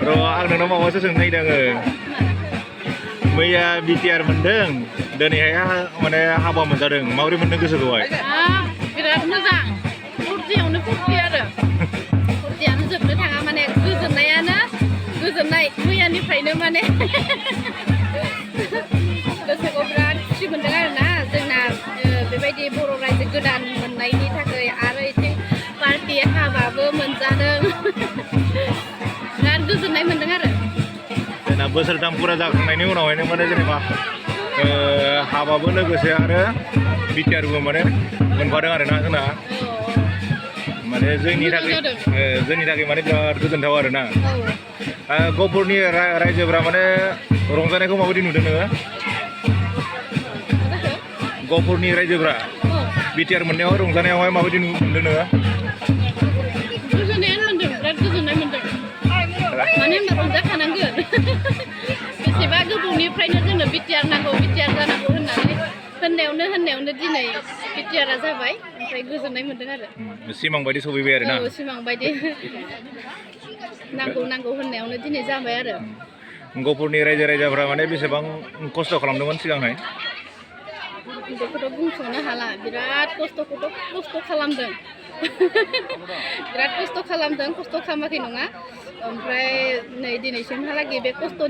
र' आं नोंनाव माबासो सोंनो नागिरदों मैया बिटिआर मोनदों दिनैहाय माने हाबा मोनजादों माबोरै मोनदों गोसोखौहाय बिराद मोजां फुरथियावनो फुरथि आरो फुरथियानो जोबनो थाङा माने गोजोननायानो गोजोननाय मैयानिफ्रायनो माने गोसोखौ बिराद खुसि मोनदों आरोना जोंना बेबायदि बर' रायजो गोदान मोननायनि थाखाय आरो एसे पार्टि हाबाबो मोनजादों बिराद गोजोननाय मोनदों आरो जोंना बोसोरथाम फुरा जाखांनायनि उनावहायनो माने जेनेबा हाबाबो लोगोसे आरो बिटिआरबो माने मोनफादों आरोना जोंना माने जोंनि थाखाय माने बिराद गोजोनथाव आरोना गहपुरनि रायजोफ्रा माने रंजानायखौ माबायदि नुदों नोङो गहपुरनि रायजोफ्रा बिटिआर मोननायाव रंजानायावहाय माबायदि नुदों नोङो गोजोननायानो मोनदों बिराद गोजोननाय मोनदों मानो होनबा रंजाखानांगोन बेसेबा गोबावनिफ्रायनो जोंनो बिटिआर नांगौ बिटिआर जानांगौ होननायावनो दिनै बिटिआरआ जाबाय ओमफ्राय गोजोननाय मोनदों आरो सिमां बायदि सफैबाय आरो ना सिमां बायदि नांगौ होननायावनो दिनै जाबाय आरो गहपुरनि रायजो राजाफ्रा माने बेसेबां खस्थ' खालामदोंमोन सिगांहाय बेखौथ' बुंस'नो हाला बिराद खस्थ' खालामदों बिराद खस्थ' खालामदों खस्थ' खालामाखै नङा ओमफ्राय नै दिनैसिमहालागै बे खस्थ'नि